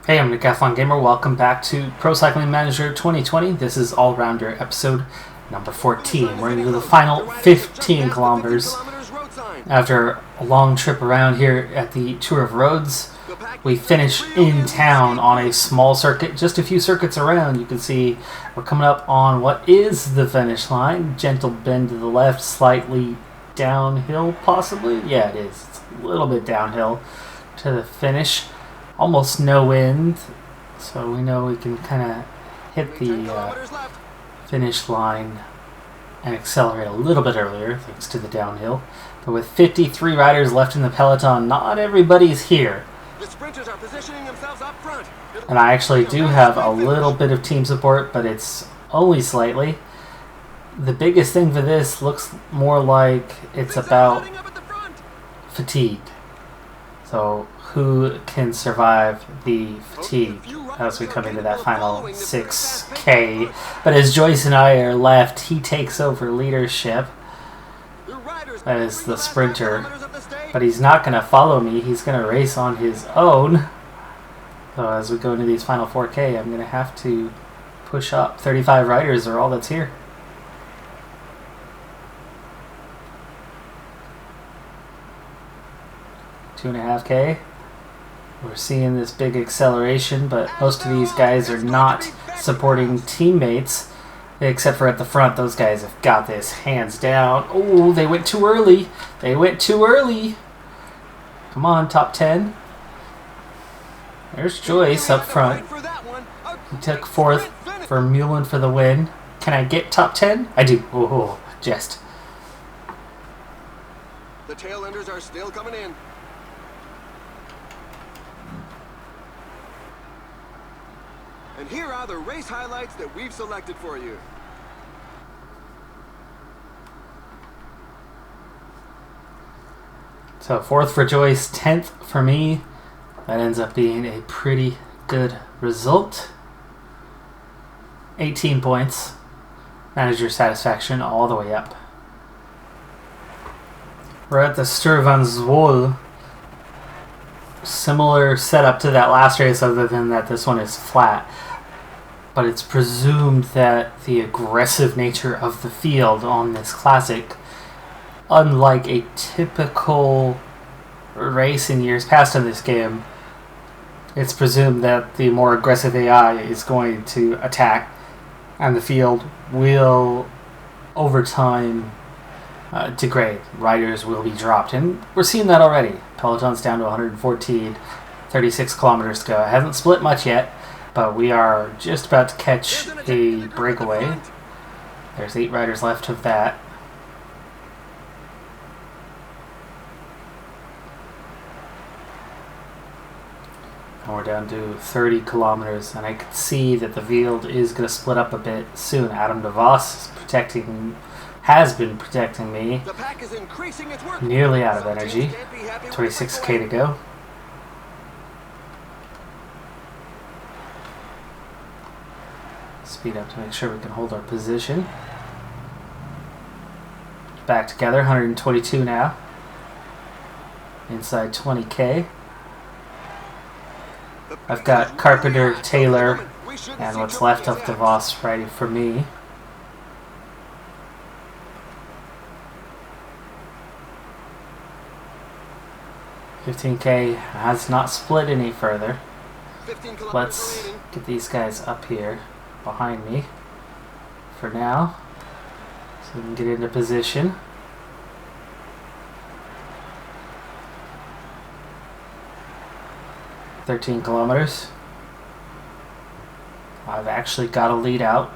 Hey, I'm Decathlon Gamer. Welcome back to Pro Cycling Manager 2020. This is All-Rounder episode number 14. We're going to do the final 15 kilometers. After a long trip around here at the Tour of Roads, we finish in town on a small circuit, just a few circuits around. You can see we're coming up on what is the finish line. Gentle bend to the left, slightly downhill possibly. Yeah, it is. It's a little bit downhill to the finish. Almost no wind, so we know we can kind of hit the finish line and accelerate a little bit earlier thanks to the downhill. But with 53 riders left in the peloton, not everybody's here. The sprinters are positioning themselves up front. And I actually do have a little bit of team support, but it's only slightly. The biggest thing for this looks more like it's about fatigue. So who can survive the fatigue as we come into that final 6K. But as Joyce and I are left, he takes over leadership as the sprinter. But he's not going to follow me. He's going to race on his own. So as we go into these final 4K, I'm going to have to push up. 35 riders are all that's here. Two and a half K. We're seeing this big acceleration, but most of these guys are not supporting teammates, except for at the front. Those guys have got this hands down. Oh, they went too early. They went too early. Come on, top 10. There's Joyce up front. He took fourth for Mullen for the win. Can I get top 10? I do. Oh, just. The tail enders are still coming in. And here are the race highlights that we've selected for you. So fourth for Joyce, 10th for me. That ends up being a pretty good result. 18 points. Manager satisfaction all the way up. We're at the Stur van Zwol. Similar setup to that last race, other than that this one is flat. But it's presumed that the aggressive nature of the field on this classic, unlike a typical race in years past in this game, it's presumed that the more aggressive AI is going to attack, and the field will, over time, degrade. Riders will be dropped, and we're seeing that already. Peloton's down to 114, 36 kilometers to go. It hasn't split much yet, but we are just about to catch a breakaway. There's 8 riders left of that. And we're down to 30 kilometers, and I can see that the field is going to split up a bit soon. Adam DeVos has been protecting me. Nearly out of energy. 26K to go. Speed up to make sure we can hold our position. Back together, 122 now. Inside 20K. I've got Carpenter, Taylor, and what's left of DeVos ready for me. $15K has not split any further. Let's get these guys up here behind me for now, so we can get into position. $13 kilometers. I've actually got a lead out.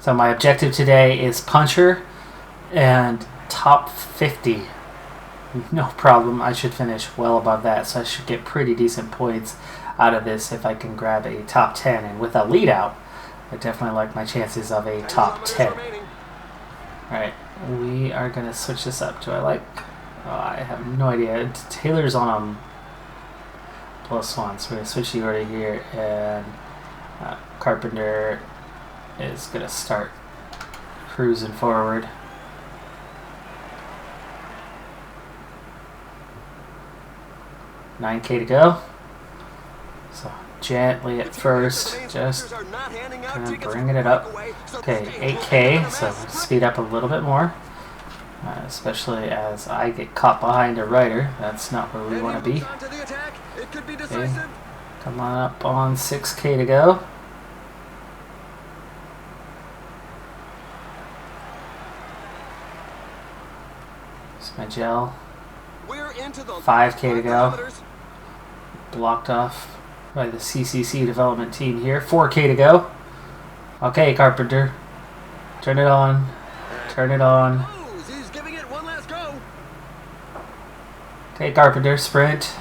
So my objective today is puncher and top 50. No problem. I should finish well above that, so I should get pretty decent points out of this if I can grab a top 10. And with a lead out, I definitely like my chances of a top 10. Alright, we are going to switch this up. Do I like... Oh, I have no idea. Taylor's on a +1, so we're going to switch the order here, and Carpenter is going to start cruising forward. 9K to go. So gently at first, just kind of bringing it up. Okay, 8K, so speed up a little bit more, especially as I get caught behind a rider. That's not where we want to be. Okay, come on up on 6K to go. It's my gel. 5K to go. Blocked off by the CCC development team here. 4K to go. Okay, Carpenter. Turn it on. Turn it on. Okay, Carpenter, sprint.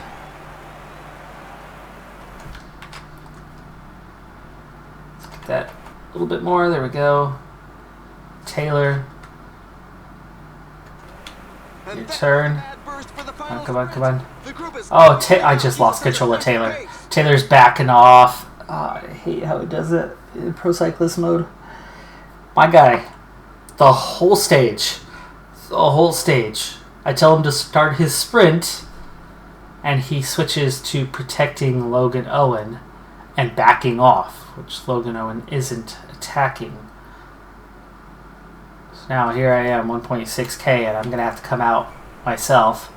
Let's get that a little bit more. There we go. Taylor. Your turn. Oh, come on, come on. Oh, I just lost control of Taylor. Taylor's backing off. Oh, I hate how it does it in Pro Cyclist mode. My guy, the whole stage. I tell him to start his sprint, and he switches to protecting Logan Owen and backing off, which Logan Owen isn't attacking. So now here I am, 1.6K, and I'm going to have to come out myself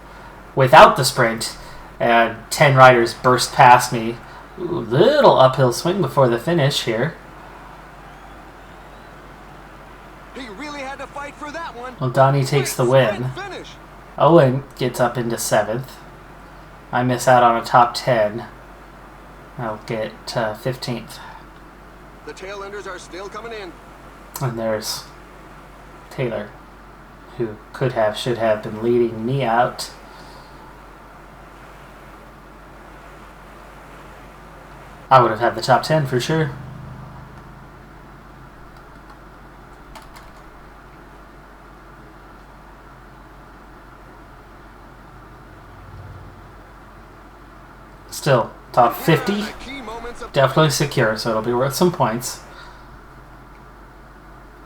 without the sprint, and 10 riders burst past me. Ooh, little uphill swing before the finish here. He really had to fight for that one. Well, Donnie takes the win. Owen gets up into 7th. I miss out on a top 10. I'll get 15th. The tail enders are still coming in. And there's Taylor, who could have, should have been leading me out. I would have had the top 10 for sure. Still, top 50, definitely secure, so it'll be worth some points.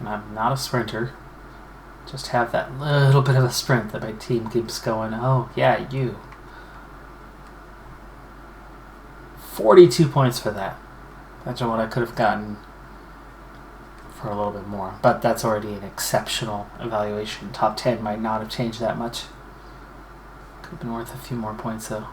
And I'm not a sprinter. Just have that little bit of a sprint that my team keeps going, oh yeah, you. 42 points for that. Imagine what I could have gotten for a little bit more. But that's already an exceptional evaluation. Top 10 might not have changed that much. Could have been worth a few more points though.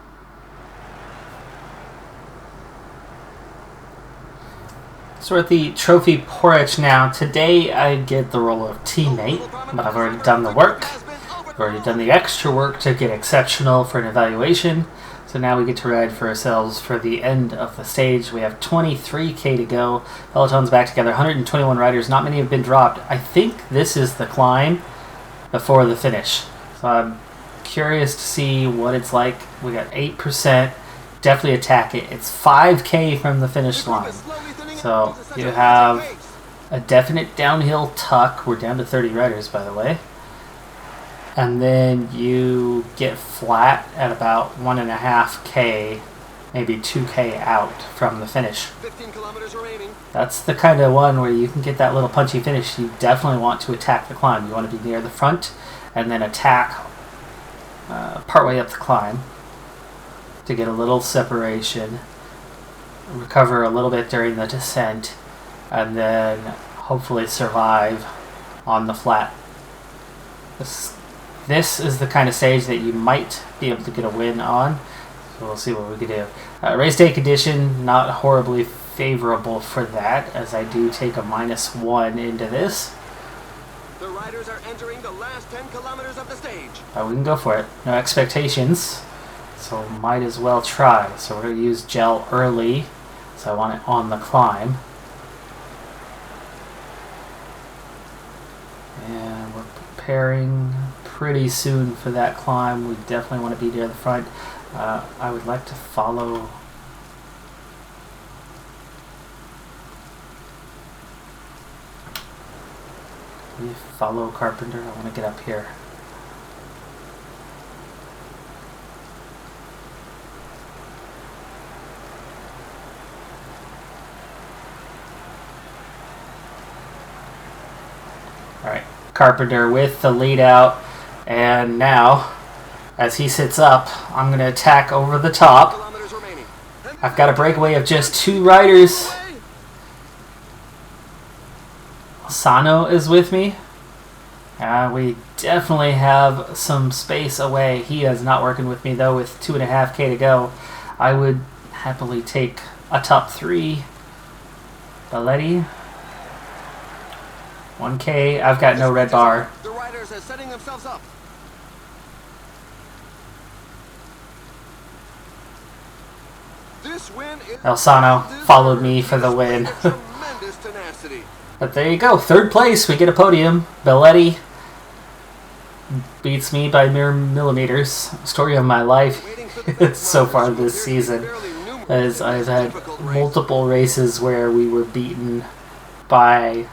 So we're at the trophy porridge now. Today I get the role of teammate, but I've already done the work. I've already done the extra work to get exceptional for an evaluation. So now we get to ride for ourselves for the end of the stage. We have 23K to go. Peloton's back together. 121 riders. Not many have been dropped. I think this is the climb before the finish. So I'm curious to see what it's like. We got 8%. Definitely attack it. It's 5K from the finish line. So you have a definite downhill tuck. We're down to 30 riders, by the way. And then you get flat at about 1.5K, maybe 2K out from the finish. 15 kilometers remaining. That's the kind of one where you can get that little punchy finish. You definitely want to attack the climb. You want to be near the front and then attack partway up the climb to get a little separation, recover a little bit during the descent, and then hopefully survive on the flat. This is the kind of stage that you might be able to get a win on, so we'll see what we can do. Race day condition, not horribly favorable for that, as I do take a -1 into this. The riders are entering the last 10 kilometers of the stage. But we can go for it. No expectations, so might as well try. So we're going to use gel early, so I want it on the climb. And we're preparing pretty soon for that climb. We definitely want to be near the front. I would like to follow. We follow Carpenter. I want to get up here. All right, Carpenter with the lead out. And now, as he sits up, I'm going to attack over the top. I've got a breakaway of just 2 riders. Sano is with me. We definitely have some space away. He is not working with me though with 2.5K to go. I would happily take a top 3. Belletti. 1K. I've got no red bar. The riders are setting themselves up. This win is Elsano followed me for the win. tremendous tenacity. But there you go. 3rd place. We get a podium. Belletti beats me by mere millimeters. Story of my life so far this season. As I've had multiple races where we were beaten by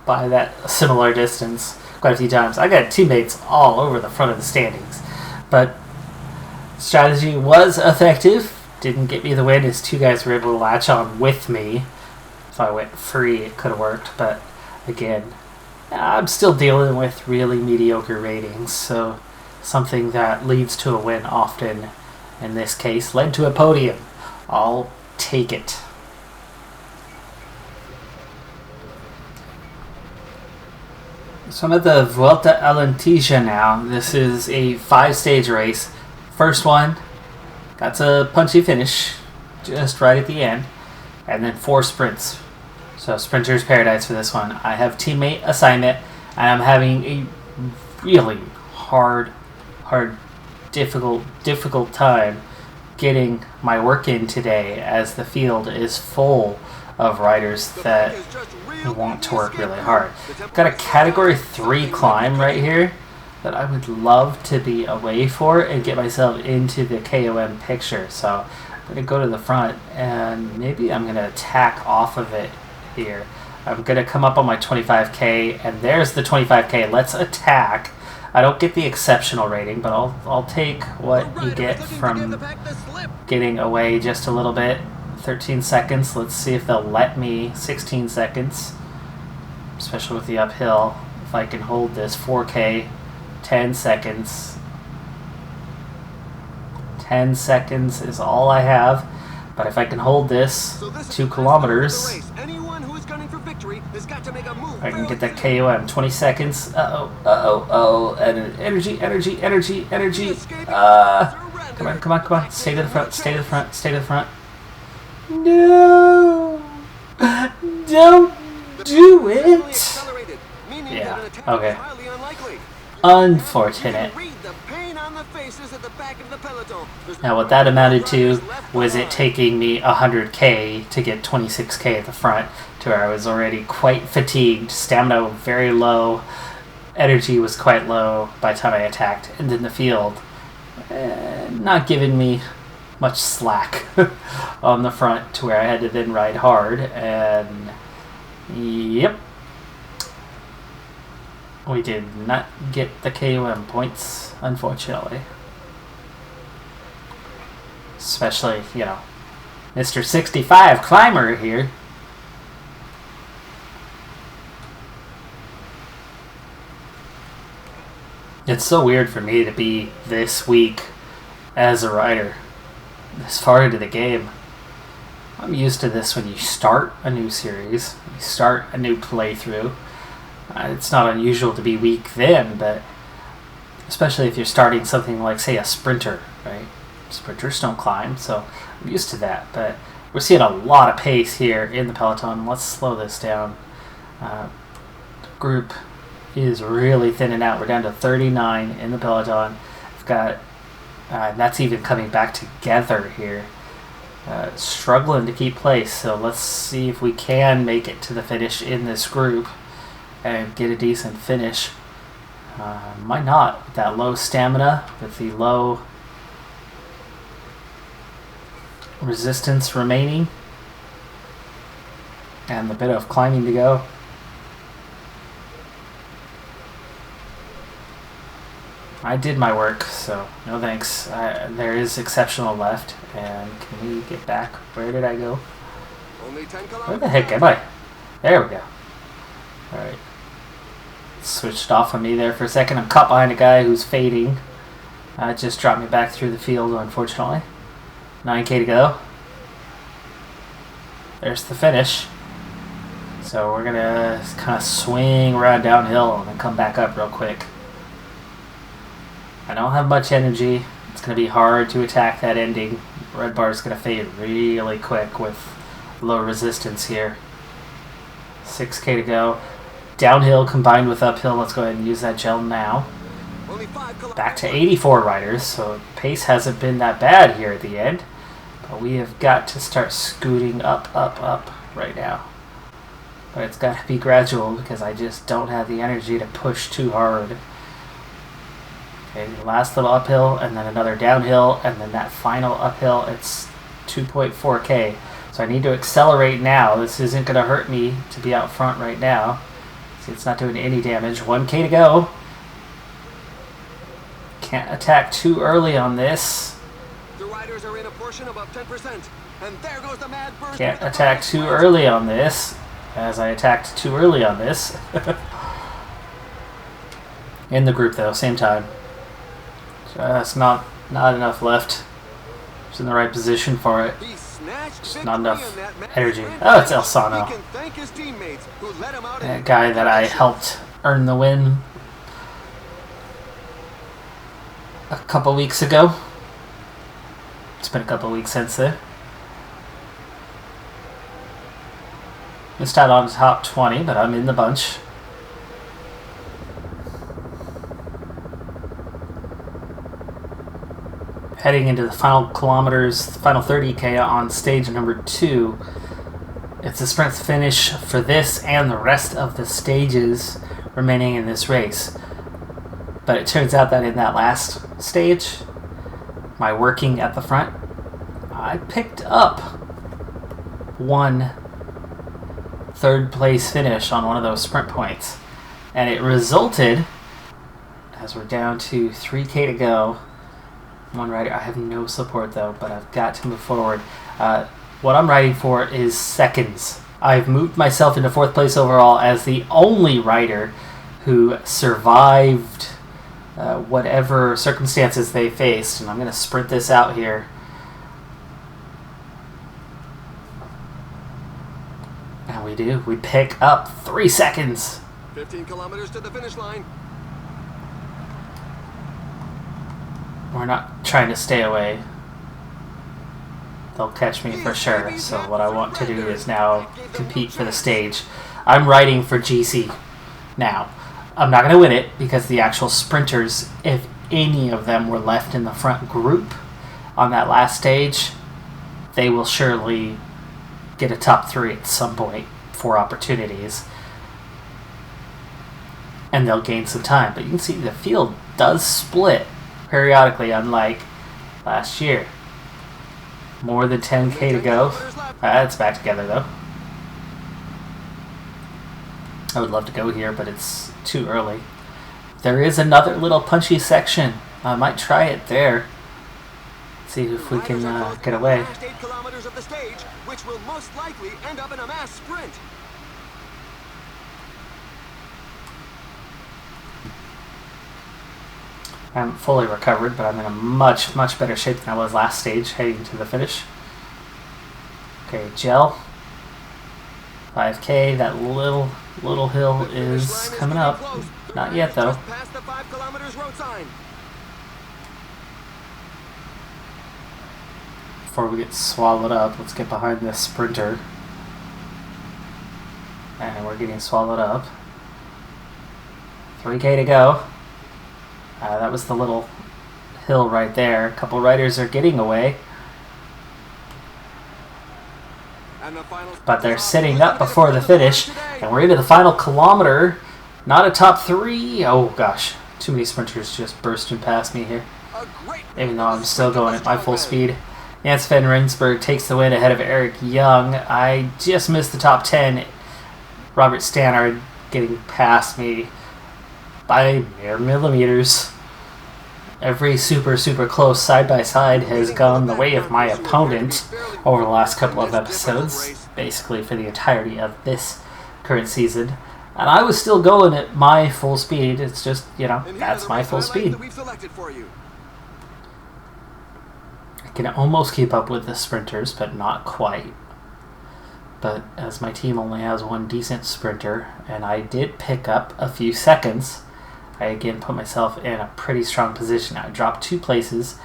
that similar distance quite a few times. I got teammates all over the front of the standings. But strategy was effective. Didn't get me the win as 2 guys were able to latch on with me. If I went free, it could have worked. But again, I'm still dealing with really mediocre ratings. So something that leads to a win often, in this case, led to a podium. I'll take it. So I'm at the Vuelta a Lentilla now. This is a 5-stage race. First one, got a punchy finish, just right at the end. And then 4 sprints. So Sprinter's Paradise for this one. I have teammate assignment, and I'm having a really difficult time getting my work in today, as the field is full of riders that want to work really hard. Got a category 3 climb right here that I would love to be away for and get myself into the KOM picture. So I'm going to go to the front and maybe I'm going to attack off of it here. I'm going to come up on my 25K, and there's the 25K. Let's attack. I don't get the exceptional rating, but I'll take what you get from getting away just a little bit. 13 seconds. Let's see if they'll let me. 16 seconds, especially with the uphill. If I can hold this 4K, 10 seconds. 10 seconds is all I have, but if I can hold this 2 kilometers, I can get that KOM. 20 seconds. And energy. Come on. Stay to the front. No! Don't do it! Yeah, okay. Unfortunate. Now what that amounted to was it taking me 100K to get 26K at the front, to where I was already quite fatigued, stamina very low, energy was quite low by the time I attacked, and then the field not giving me much slack on the front, to where I had to then ride hard, and yep, we did not get the KOM points, unfortunately. Especially, you know, Mr. 65 climber here. It's so weird for me to be this weak as a rider, this far into the game. I'm used to this when you start a new series, you start a new playthrough. It's not unusual to be weak then, but especially if you're starting something like, say, a sprinter, right? Sprinters don't climb, so I'm used to that. But we're seeing a lot of pace here in the peloton. Let's slow this down. The group is really thinning out. We're down to 39 in the peloton. We've got, that's even coming back together here. Struggling to keep pace, so let's see if we can make it to the finish in this group and get a decent finish. Might not with that low stamina, with the low resistance remaining, and the bit of climbing to go. I did my work, so no thanks. There is exceptional left, and can we get back? Where did I go? Where the heck am I? There we go. Alright. Switched off on me there for a second. I'm caught behind a guy who's fading. Just dropped me back through the field, unfortunately. 9K to go. There's the finish. So we're going to kind of swing around downhill and then come back up real quick. I don't have much energy. It's going to be hard to attack that ending. Red bar is going to fade really quick with low resistance here. 6K to go. Downhill combined with uphill. Let's go ahead and use that gel now. Back to 84 riders, so pace hasn't been that bad here at the end. But we have got to start scooting up right now. But it's got to be gradual because I just don't have the energy to push too hard. Okay, last little uphill, and then another downhill, and then that final uphill, it's 2.4K. So I need to accelerate now. This isn't going to hurt me to be out front right now. See, it's not doing any damage. 1K to go. Can't attack too early on this. The riders are in a portion above 10%. And there goes the mad burst. Can't attack too early on this, as I attacked too early on this. In the group though, same time. Just not enough left. Just in the right position for it. Just not enough energy. Oh, it's El Sano. That guy that I helped earn the win a couple weeks ago. It's been a couple weeks since then. Missed out on the top 20, but I'm in the bunch. Heading into the final kilometers, the final 30K on stage number 2. It's a sprint finish for this and the rest of the stages remaining in this race. But it turns out that in that last stage, my working at the front, I picked up one third place finish on one of those sprint points. And it resulted, as we're down to 3K to go, one rider. I have no support though, but I've got to move forward. What I'm riding for is seconds. I've moved myself into 4th place overall as the only rider who survived whatever circumstances they faced. And I'm going to sprint this out here. And we do. We pick up 3 seconds. 15 kilometers to the finish line. We're not trying to stay away. They'll catch me for sure. So what I want to do is now compete for the stage. I'm riding for GC now. I'm not going to win it because the actual sprinters, if any of them were left in the front group on that last stage, they will surely get a top 3 at some point for opportunities. And they'll gain some time. But you can see the field does split periodically, unlike last year. More than 10K to go. It's back together though. I would love to go here, but it's too early. There is another little punchy section. I might try it there. See if we can get away. Last 8 kilometers of the stage, which will most likely end up in a mass sprint. I'm fully recovered, but I'm in a much better shape than I was last stage, heading to the finish. Okay, gel. 5K, that little hill is coming up. Not yet, though. Past the 5 kilometers road sign. Before we get swallowed up, let's get behind this sprinter. And we're getting swallowed up. 3K to go. That was the little hill right there. A couple riders are getting away. But they're sitting up before the finish. And we're into the final kilometer. Not a top 3. Oh gosh. Too many sprinters just bursting past me here. Even though I'm still going at my full speed. Jens van Rensburg takes the win ahead of Eric Young. I just missed the top 10. Robert Stannard getting past me by mere millimeters. Every super close side-by-side has gone the way of my opponent over the last couple of episodes, basically for the entirety of this current season. And I was still going at my full speed. It's just, you know, that's my full speed. can almost keep up with the sprinters, but not quite. But as my team only has one decent sprinter, and I did pick up a few seconds, I again put myself in a pretty strong position. I dropped 2 places.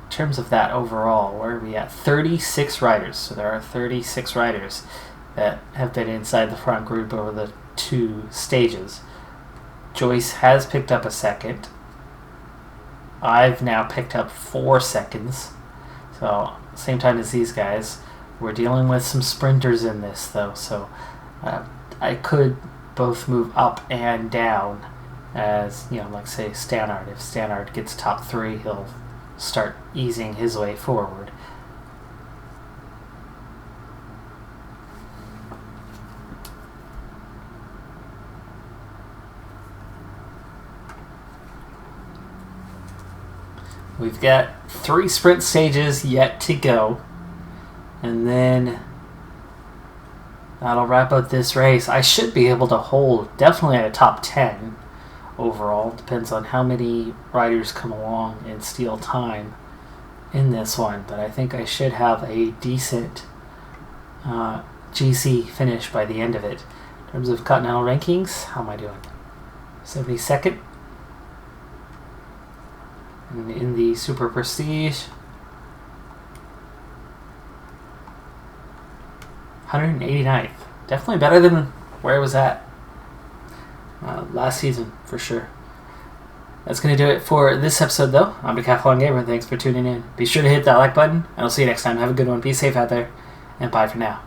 In terms of that overall, where are we at? 36 riders. So there are 36 riders that have been inside the front group over the 2 stages. Joyce has picked up a second. I've now picked up 4 seconds. So same time as these guys. We're dealing with some sprinters in this though, so I could both move up and down as, like say Stannard. If Stannard gets top 3, he'll start easing his way forward. We've got 3 sprint stages yet to go. And then that'll wrap up this race. I should be able to hold definitely at a top 10 overall. Depends on how many riders come along and steal time in this one. But I think I should have a decent GC finish by the end of it. In terms of Continental rankings, how am I doing? 72nd. And in the Super Prestige, 189th. Definitely better than where I was at last season, for sure. That's going to do it for this episode, though. I'm Decathlon Gamer. Thanks for tuning in. Be sure to hit that like button, and I'll see you next time. Have a good one. Be safe out there, and bye for now.